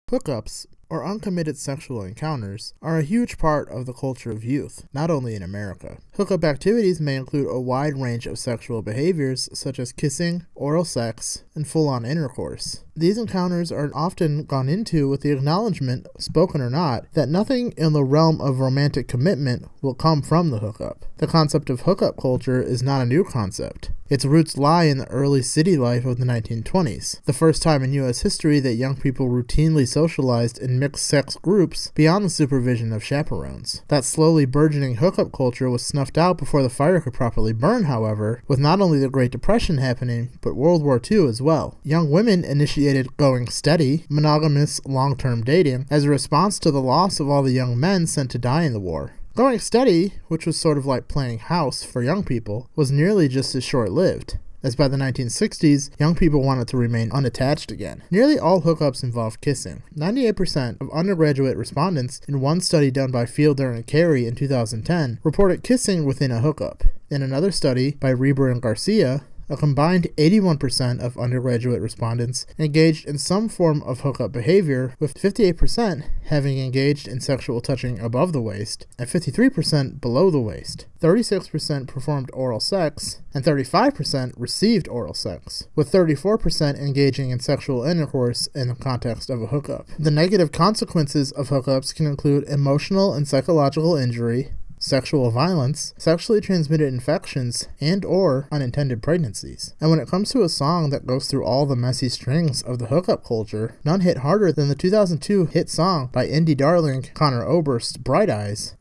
Hookups, or uncommitted sexual encounters, are a huge part of the culture of youth, not only in America. Hookup activities may include a wide range of sexual behaviors such as kissing, oral sex, and full-on intercourse. These encounters are often gone into with the acknowledgement, spoken or not, that nothing in the realm of romantic commitment will come from the hookup. The concept of hookup culture is not a new concept. Its roots lie in the early city life of the 1920s, the first time in U.S. history that young people routinely socialized in mixed-sex groups beyond the supervision of chaperones. That slowly burgeoning hookup culture was snuffed out before the fire could properly burn, however, with not only the Great Depression happening, but World War II as well. Young women initiated going steady, monogamous, long-term dating as a response to the loss of all the young men sent to die in the war. Going steady, which was sort of like playing house for young people, was nearly just as short-lived, as by the 1960s, young people wanted to remain unattached again. Nearly all hookups involved kissing. 98% of undergraduate respondents in one study done by Fielder and Carey in 2010 reported kissing within a hookup. In another study by Reber and Garcia, a combined 81% of undergraduate respondents engaged in some form of hookup behavior, with 58% having engaged in sexual touching above the waist and 53% below the waist. 36% performed oral sex, and 35% received oral sex, with 34% engaging in sexual intercourse in the context of a hookup. The negative consequences of hookups can include emotional and psychological injury, sexual violence, sexually transmitted infections, and/or unintended pregnancies. And when it comes to a song that goes through all the messy strings of the hookup culture, none hit harder than the 2002 hit song by indie darling Conor Oberst's Bright Eyes.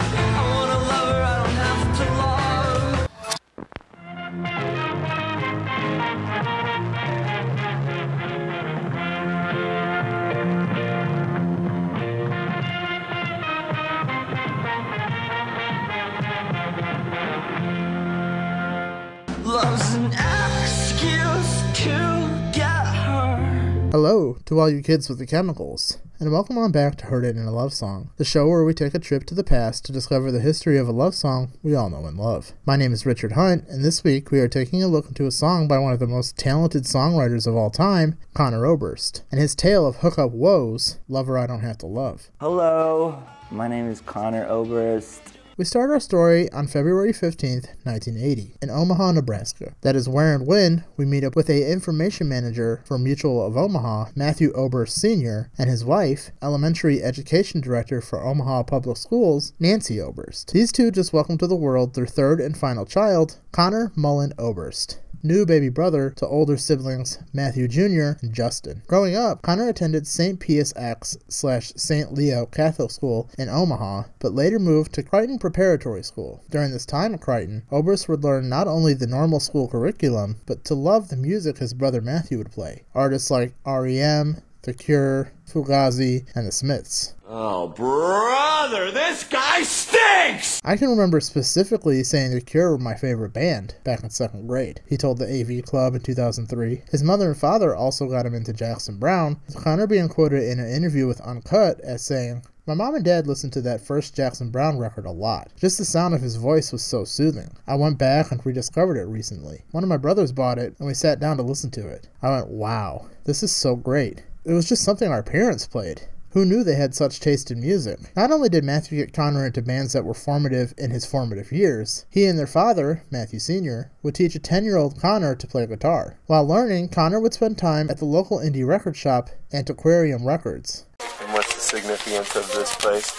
Love's an excuse to get her. Hello to all you kids with the chemicals, and welcome on back to Heard It in a Love Song, the show where we take a trip to the past to discover the history of a love song we all know and love. My name is Richard Hunt, and this week we are taking a look into a song by one of the most talented songwriters of all time, Conor Oberst, and his tale of hookup woes, Lover I Don't Have to Love. Hello, my name is Conor Oberst. We start our story on February 15th, 1980, in Omaha, Nebraska. That is where and when we meet up with a information manager for Mutual of Omaha, Matthew Oberst Sr., and his wife, elementary education director for Omaha Public Schools, Nancy Oberst. These two just welcomed to the world their third and final child, Conor Mullen Oberst, new baby brother to older siblings Matthew Jr. and Justin. Growing up, Conor attended St. Pius X/St. Leo Catholic School in Omaha, but later moved to Crichton Preparatory School. During this time at Crichton, Oberst would learn not only the normal school curriculum, but to love the music his brother Matthew would play. Artists like R.E.M., The Cure, Fugazi, and The Smiths. Oh, brother, this guy stinks! I can remember specifically saying The Cure were my favorite band back in second grade, he told the AV Club in 2003. His mother and father also got him into Jackson Browne, with Conor being quoted in an interview with Uncut as saying, "My mom and dad listened to that first Jackson Browne record a lot. Just the sound of his voice was so soothing. I went back and rediscovered it recently. One of my brothers bought it, and we sat down to listen to it. I went, wow, this is so great. It was just something our parents played. Who knew they had such taste in music?" Not only did Matthew get Conor into bands that were formative in his formative years, he and their father, Matthew Sr., would teach a 10-year-old Conor to play guitar. While learning, Conor would spend time at the local indie record shop, Antiquarium Records. And what's the significance of this place?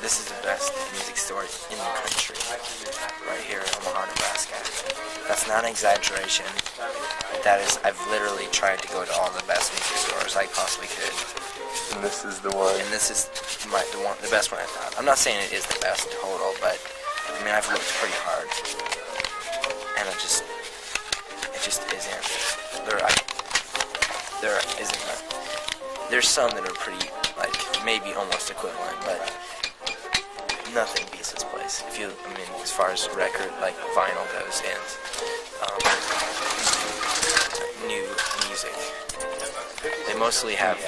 This is the best music store in the country, right here in Omaha, Nebraska. That's not an exaggeration. That is, I've literally tried to go to all the best music stores I possibly could. And this is the one. And this is the best one I found. I'm not saying it is the best total, but I mean, I've looked pretty hard, and it just isn't. There isn't. There's some that are pretty, like, maybe almost equivalent, but nothing beats this place. As far as record, like, vinyl goes, and new music. They mostly have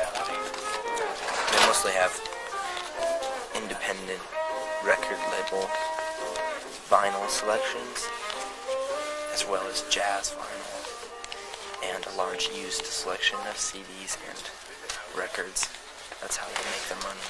independent record label vinyl selections, as well as jazz vinyl, and a large used selection of CDs and records. That's how they make their money.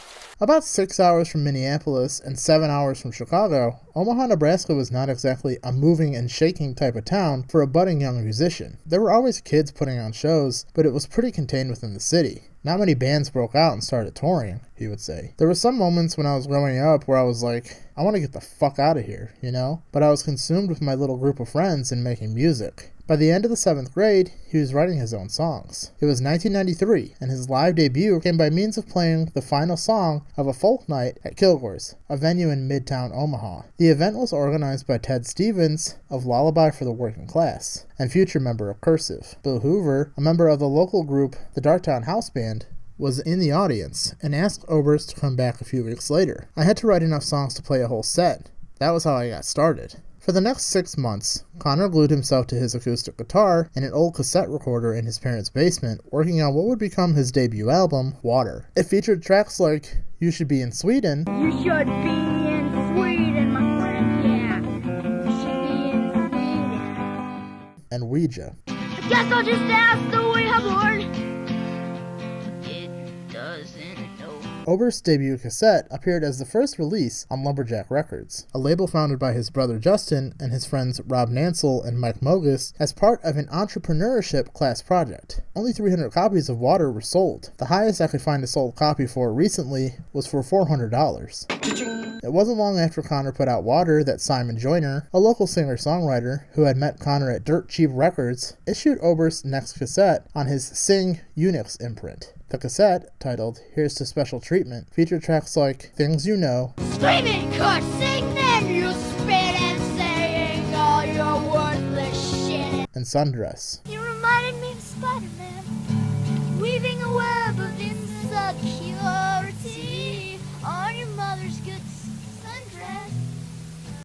About 6 hours from Minneapolis and 7 hours from Chicago, Omaha, Nebraska was not exactly a moving and shaking type of town for a budding young musician. There were always kids putting on shows, but it was pretty contained within the city. Not many bands broke out and started touring, he would say. There were some moments when I was growing up where I was like, I want to get the fuck out of here, you know? But I was consumed with my little group of friends and making music. By the end of the 7th grade, he was writing his own songs. It was 1993, and his live debut came by means of playing the final song of a folk night at Kilgore's, a venue in Midtown Omaha. The event was organized by Ted Stevens of Lullaby for the Working Class, and future member of Cursive. Bill Hoover, a member of the local group, the Darktown House Band, was in the audience and asked Oberst to come back a few weeks later. I had to write enough songs to play a whole set. That was how I got started. For the next 6 months, Connor glued himself to his acoustic guitar and an old cassette recorder in his parents' basement, working on what would become his debut album, Water. It featured tracks like You Should Be in Sweden, You should be in Sweden, my friend, yeah. You should be in Sweden. and Ouija. I guess I'll just ask the Ouija board. It doesn't know. Oberst's debut cassette appeared as the first release on Lumberjack Records, a label founded by his brother Justin and his friends Rob Nansel and Mike Mogus as part of an entrepreneurship class project. Only 300 copies of Water were sold. The highest I could find a sold copy for recently was for $400. It wasn't long after Connor put out Water that Simon Joyner, a local singer-songwriter who had met Connor at Dirt Cheap Records, issued Oberst's next cassette on his Sing Unix imprint. The cassette, titled Here's to Special Treatment, featured tracks like Things You Know, Screaming, cursing, then you spit and saying all your worthless shit. and Sundress. You reminded me of Spider-Man, weaving a web of insecurity on your mother's good sundress.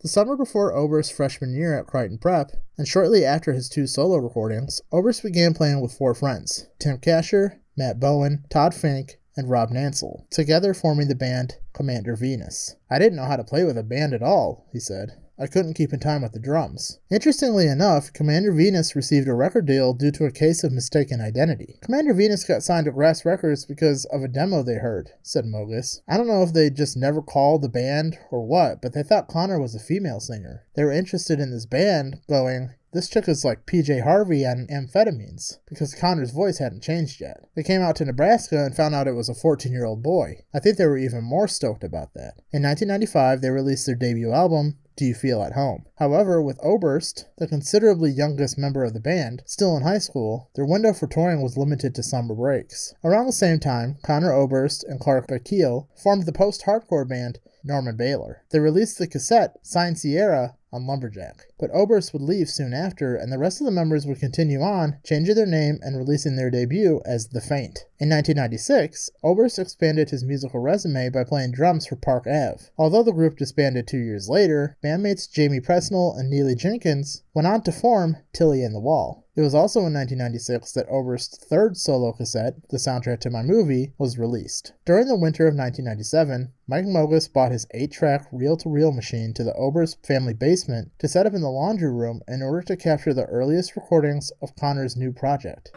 The summer before Oberst's freshman year at Crichton Prep, and shortly after his 2 solo recordings, Oberst began playing with 4 friends, Tim Casher, Matt Bowen, Todd Fink, and Rob Nansel, together forming the band Commander Venus. I didn't know how to play with a band at all, he said. I couldn't keep in time with the drums. Interestingly enough, Commander Venus received a record deal due to a case of mistaken identity. Commander Venus got signed to Grass Records because of a demo they heard, said Mogus. I don't know if they just never called the band or what, but they thought Connor was a female singer. They were interested in this band, going, this chick is like PJ Harvey on amphetamines, because Connor's voice hadn't changed yet. They came out to Nebraska and found out it was a 14-year-old boy. I think they were even more stoked about that. In 1995, they released their debut album, Do You Feel at Home? However, with Oberst, the considerably youngest member of the band, still in high school, their window for touring was limited to summer breaks. Around the same time, Connor Oberst and Clark Akeel formed the post-hardcore band Norman Baylor. They released the cassette Sign Sierra on Lumberjack, but Oberst would leave soon after, and the rest of the members would continue on, changing their name and releasing their debut as The Faint. In 1996, Oberst expanded his musical resume by playing drums for Park Ave. Although the group disbanded 2 years later, bandmates Jamie Presnell and Neely Jenkins went on to form Tilly and the Wall. It was also in 1996 that Oberst's 3rd solo cassette, the soundtrack to my movie, was released. During the winter of 1997, Mike Mogus bought his 8-track reel-to-reel machine to the Oberst family basement to set up in the laundry room in order to capture the earliest recordings of Connor's new project.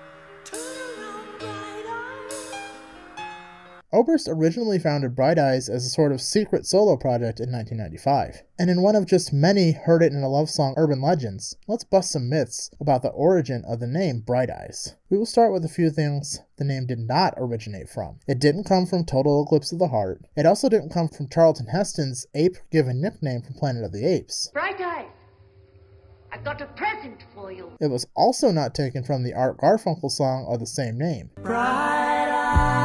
Oberst originally founded Bright Eyes as a sort of secret solo project in 1995, and in one of just many Heard It in a Love Song urban legends, let's bust some myths about the origin of the name Bright Eyes. We will start with a few things the name did not originate from. It didn't come from Total Eclipse of the Heart. It also didn't come from Charlton Heston's ape-given nickname from Planet of the Apes. Bright Eyes, I've got a present for you. It was also not taken from the Art Garfunkel song of the same name. Bright eyes,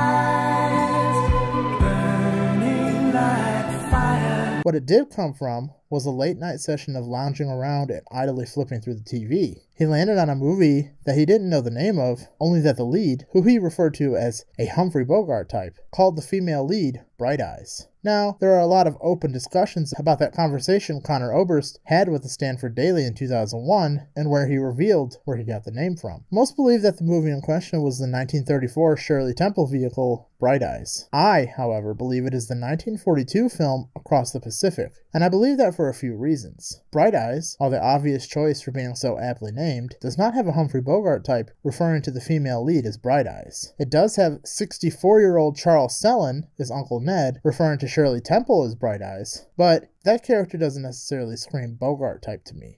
burning like fire. What it did come from was a late-night session of lounging around and idly flipping through the TV. He landed on a movie that he didn't know the name of, only that the lead, who he referred to as a Humphrey Bogart type, called the female lead Bright Eyes. Now, there are a lot of open discussions about that conversation Connor Oberst had with the Stanford Daily in 2001, and where he revealed where he got the name from. Most believe that the movie in question was the 1934 Shirley Temple vehicle, Bright Eyes. I, however, believe it is the 1942 film Across the Pacific, And I believe that for a few reasons. Bright Eyes, while the obvious choice for being so aptly named, does not have a Humphrey Bogart type referring to the female lead as Bright Eyes. It does have 64-year-old Charles Selin as Uncle Ned, referring to Shirley Temple as Bright Eyes, but that character doesn't necessarily scream Bogart type to me.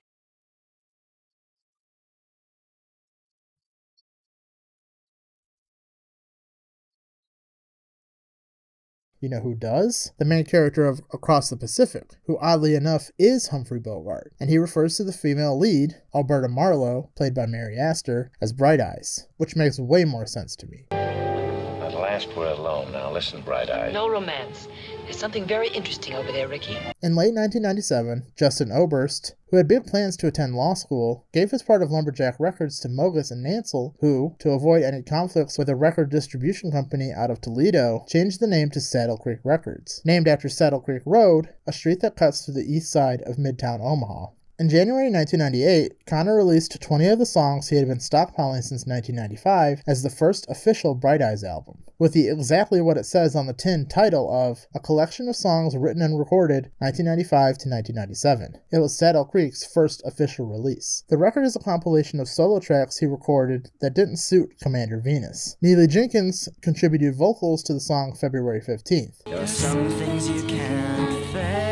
You know who does? The main character of Across the Pacific, who oddly enough is Humphrey Bogart, and he refers to the female lead, Alberta Marlowe, played by Mary Astor, as Bright Eyes, which makes way more sense to me. At last we're alone. Now listen, Bright Eyes. No romance. There's something very interesting over there, Ricky. In late 1997, Justin Oberst, who had big plans to attend law school, gave his part of Lumberjack Records to Mogis and Nansel, who, to avoid any conflicts with a record distribution company out of Toledo, changed the name to Saddle Creek Records, named after Saddle Creek Road, a street that cuts through the east side of Midtown Omaha. In January 1998, Connor released 20 of the songs he had been stockpiling since 1995 as the first official Bright Eyes album, with the exactly what it says on the tin title of A Collection of Songs Written and Recorded 1995 to 1997. It was Saddle Creek's first official release. The record is a compilation of solo tracks he recorded that didn't suit Commander Venus. Neely Jenkins contributed vocals to the song February 15th. There are some things you can't fake.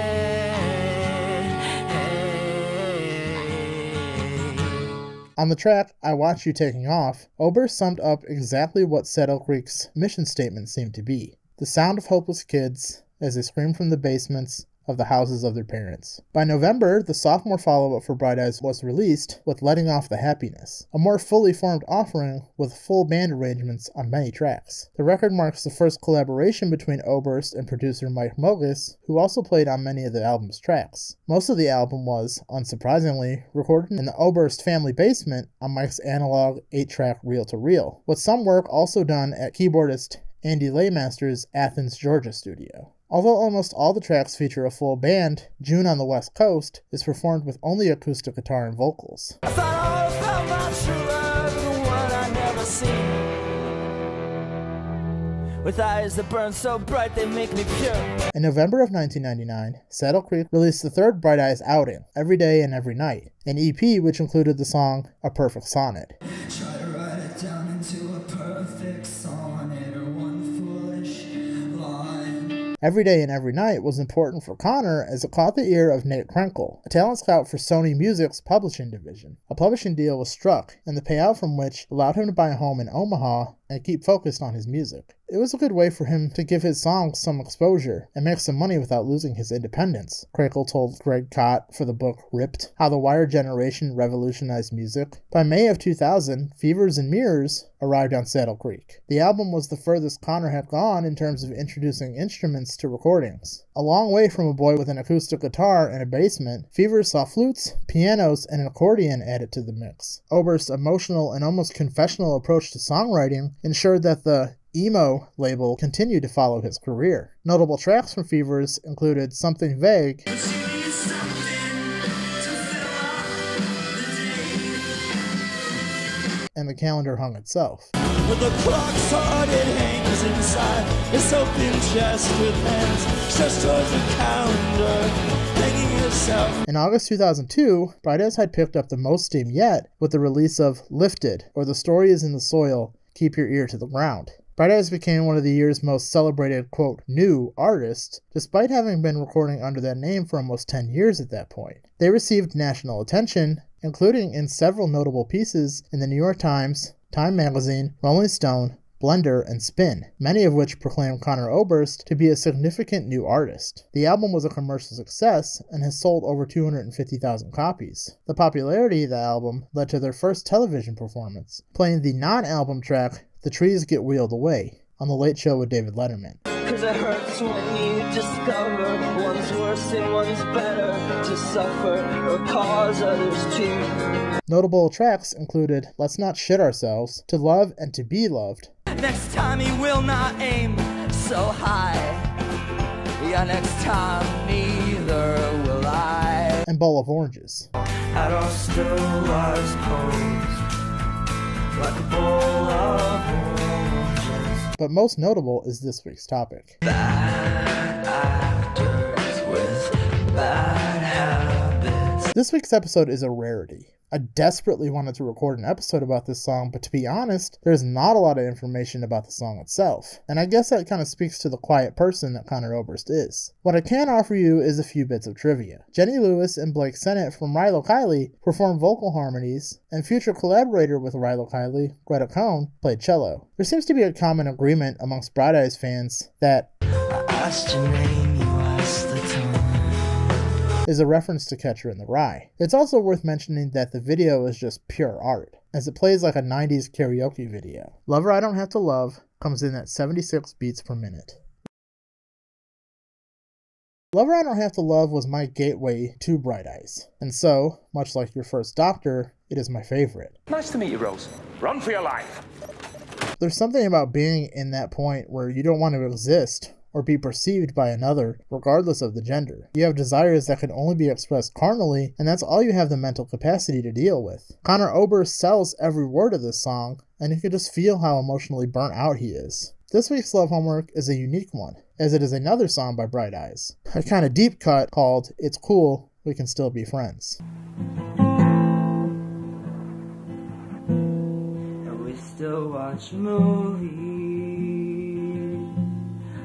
On the track, I Watch You Taking Off, Oberst summed up exactly what Saddle Creek's mission statement seemed to be. The sound of hopeless kids as they scream from the basements of the houses of their parents. By November, the sophomore follow-up for Bright Eyes was released with Letting Off the Happiness, a more fully formed offering with full band arrangements on many tracks. The record marks the first collaboration between Oberst and producer Mike Mogis, who also played on many of the album's tracks. Most of the album was, unsurprisingly, recorded in the Oberst family basement on Mike's analog 8-track reel-to-reel, with some work also done at keyboardist Andy Laymaster's Athens, Georgia studio. Although almost all the tracks feature a full band, June on the West Coast is performed with only acoustic guitar and vocals. I thought all about my true love, the one I never seen. With eyes that burn so bright they make me pure. In November of 1999, Saddle Creek released the third Bright Eyes outing, Every Day and Every Night, an EP which included the song A Perfect Sonnet. Try to write it down into a perfect sonnet or one foolish line. Every Day and Every Night was important for Connor as it caught the ear of Nate Krenkel, a talent scout for Sony Music's publishing division. A publishing deal was struck, and the payout from which allowed him to buy a home in Omaha and keep focused on his music. It was a good way for him to give his songs some exposure and make some money without losing his independence, Krenkel told Greg Kot for the book Ripped, How the Wire Generation Revolutionized Music. By May of 2000, Fevers and Mirrors arrived on Saddle Creek. The album was the furthest Connor had gone in terms of introducing instruments to recordings. A long way from a boy with an acoustic guitar in a basement, Fevers saw flutes, pianos, and an accordion added to the mix. Oberst's emotional and almost confessional approach to songwriting ensured that the emo label continued to follow his career. Notable tracks from Fevers included Something Vague and The Calendar Hung Itself. But the clock's hard, it hangs inside this open chest with hands stretched towards the calendar, hanging itself. In August 2002, Bright Eyes had picked up the most steam yet with the release of Lifted, or The Story Is in the Soil, Keep Your Ear to the Ground. Bright Eyes became one of the year's most celebrated, quote, new artists, despite having been recording under that name for almost 10 years at that point. They received national attention, including in several notable pieces in the New York Times, Time Magazine, Rolling Stone, Blender, and Spin, many of which proclaimed Connor Oberst to be a significant new artist. The album was a commercial success and has sold over 250,000 copies. The popularity of the album led to their first television performance, playing the non-album track The Trees Get Wheeled Away on The Late Show with David Letterman. Cause it hurts when you discover one's worse and one's better to suffer or cause others to. Notable tracks included Let's Not Shit Ourselves, To Love and To Be Loved. Next time he will not aim so high. Yeah, next time neither will I. And Bowl of Oranges. At our still lives posed like a bowl of oranges. But most notable is this week's topic. Bad actors with bad habits. This week's episode is a rarity. I desperately wanted to record an episode about this song, but to be honest, there's not a lot of information about the song itself, and I guess that kind of speaks to the quiet person that Conor Oberst is. What I can offer you is a few bits of trivia. Jenny Lewis and Blake Sennett from Rilo Kiley performed vocal harmonies, and future collaborator with Rilo Kiley, Greta Cohn, played cello. There seems to be a common agreement amongst Bright Eyes fans that I asked your name, you asked the time. is a reference to Catcher in the Rye. It's also worth mentioning that the video is just pure art, as it plays like a 90s karaoke video. Lover I Don't Have to Love comes in at 76 beats per minute. Lover I Don't Have to Love was my gateway to Bright Eyes, and so, much like your first Doctor, it is my favorite. Nice to meet you, Rose. Run for your life. There's something about being in that point where you don't want to exist or be perceived by another, regardless of the gender. You have desires that can only be expressed carnally, and that's all you have the mental capacity to deal with. Conor Oberst sells every word of this song, and you can just feel how emotionally burnt out he is. This week's Love Homework is a unique one, as it is another song by Bright Eyes, a kind of deep cut called It's Cool, We Can Still Be Friends. And we still watch movies,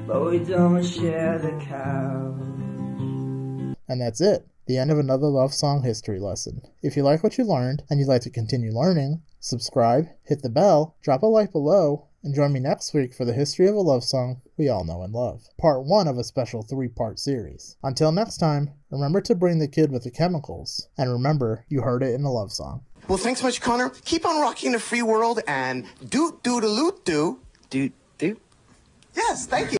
but we don't share the couch. And that's it. The end of another love song history lesson. If you like what you learned, and you'd like to continue learning, subscribe, hit the bell, drop a like below, and join me next week for the history of a love song we all know and love. Part 1 of a special 3-part series. Until next time, remember to bring the kid with the chemicals, and remember, you heard it in a love song. Well, thanks much, Connor. Keep on rocking the free world and doot-doot-a-loot-doo. Doot, doot. Yes, thank you.